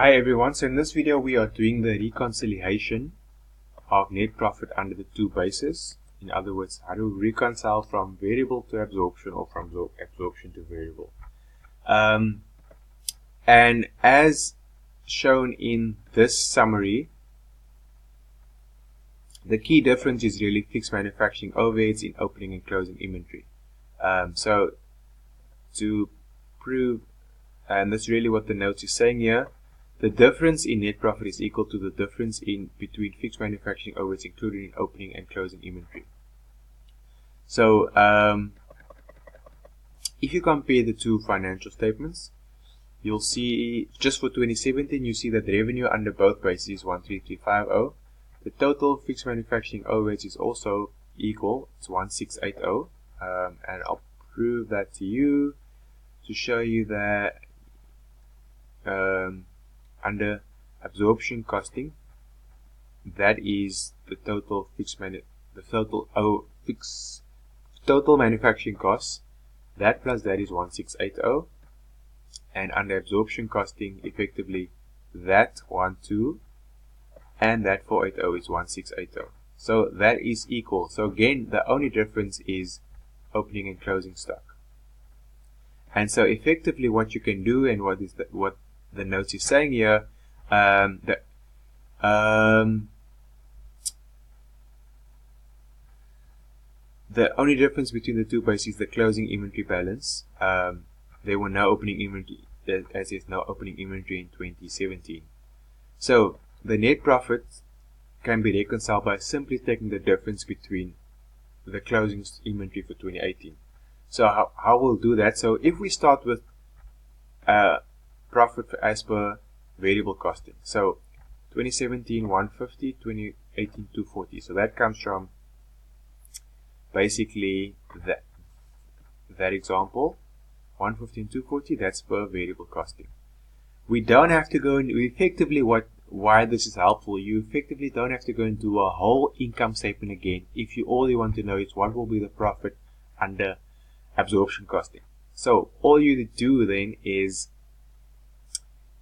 Hi everyone, so in this video we are doing the reconciliation of net profit under the two bases. In other words, how to reconcile from variable to absorption or from absorption to variable. And as shown in this summary, the key difference is really fixed manufacturing overheads in opening and closing inventory. So to prove, and that's really what the note is saying here, the difference in net profit is equal to the difference in between fixed manufacturing overheads included in opening and closing inventory. So if you compare the two financial statements, you'll see just for 2017 you see that the revenue under both bases is 13350. The total fixed manufacturing overheads is also equal, it's 1680, and I'll prove that to you to show you that under absorption costing, that is the total total manufacturing costs. That plus that is 1680, and under absorption costing, effectively that 12 and that 480 is 1680. So that is equal. So again, the only difference is opening and closing stock. And so effectively, what you can do, and what the notes is saying here, the only difference between the two bases is the closing inventory balance. There were no opening inventory, as is no opening inventory in 2017. So the net profit can be reconciled by simply taking the difference between the closing inventory for 2018. So how we'll do that? So if we start with profit as per variable costing. So 2017 150, 2018 240. So that comes from basically that example, 150 and 240. That's per variable costing. We don't have to go and effectively why this is helpful. You effectively don't have to go and do a whole income statement again. If all you want to know is what will be the profit under absorption costing. So all you do then is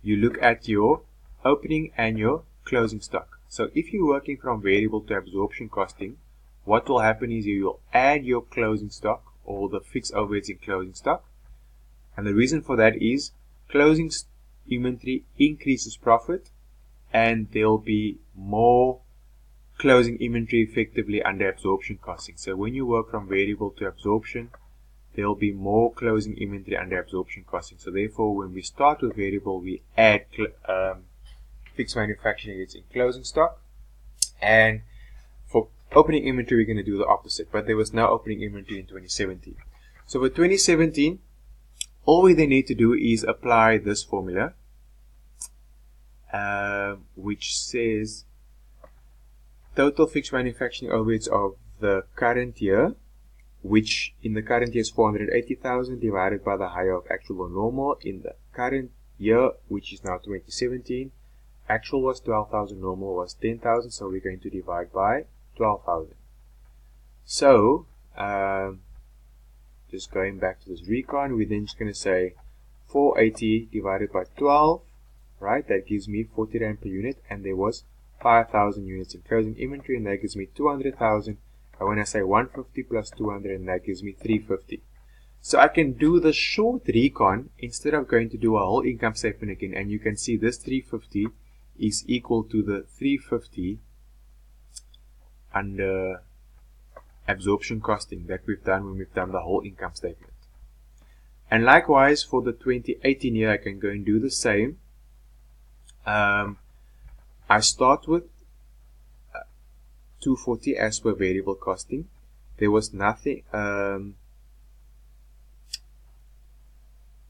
you look at your opening and your closing stock. So if you're working from variable to absorption costing, what will happen is you will add your closing stock or the fixed overheads in closing stock. And the reason for that is closing inventory increases profit, and there will be more closing inventory effectively under absorption costing. So when you work from variable to absorption, there will be more closing inventory under absorption costing. So therefore, when we start with variable, we add fixed manufacturing units in closing stock, and for opening inventory, we're going to do the opposite. But there was no opening inventory in 2017. So for 2017, all we then need to do is apply this formula, which says total fixed manufacturing overheads of the current year, which in the current year is 480,000 divided by the higher of actual or normal. In the current year, which is now 2017, actual was 12,000, normal was 10,000, so we're going to divide by 12,000. So just going back to this recon, we're then just going to say 480 divided by 12, right? That gives me 40 Rand per unit, and there was 5,000 units in closing inventory, and that gives me 200,000. And when I say 150 plus 200, and that gives me 350. So I can do the short recon instead of going to do a whole income statement again, and you can see this 350 is equal to the 350 under absorption costing that we've done when we've done the whole income statement. And likewise for the 2018 year, I can go and do the same. I start with 240 as per variable costing. There was nothing,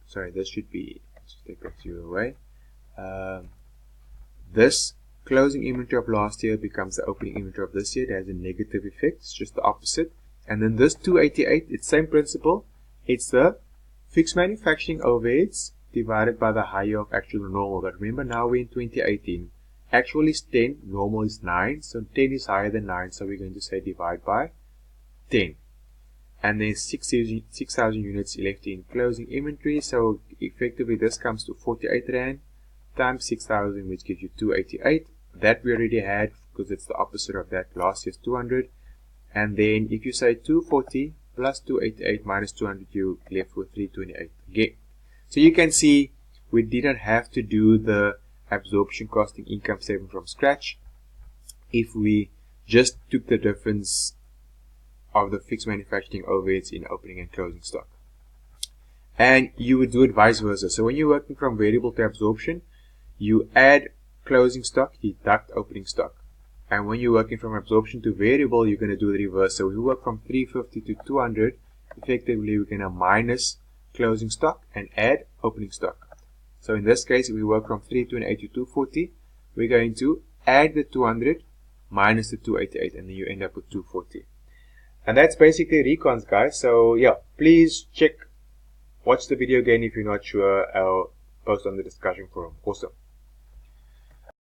sorry, this should be, let's take that 0 away. This closing inventory of last year becomes the opening inventory of this year. It has a negative effect, it's just the opposite. And then this 288, it's same principle. It's the fixed manufacturing overheads divided by the higher of actual or normal. But remember, now we're in 2018. Actual is 10, normal is 9, so 10 is higher than 9, so we're going to say divide by 10. And there's 6,000 units left in closing inventory, so effectively this comes to 48 Rand times 6,000, which gives you 288. That we already had because it's the opposite of that. Last year's 200. And then if you say 240 plus 288 minus 200, you left with 328 again. So you can see we didn't have to do the absorption costing income statement from scratch if we just took the difference of the fixed manufacturing overheads in opening and closing stock. And you would do it vice versa. So when you're working from variable to absorption, you add closing stock, deduct opening stock. And when you're working from absorption to variable, you're going to do the reverse. So we work from 350 to 200. Effectively, we're going to minus closing stock and add opening stock. So in this case, if we work from 328 to 240, we're going to add the 200 minus the 288, and then you end up with 240. And that's basically recons, guys. So yeah, please watch the video again if you're not sure. I'll post on the discussion forum. Awesome.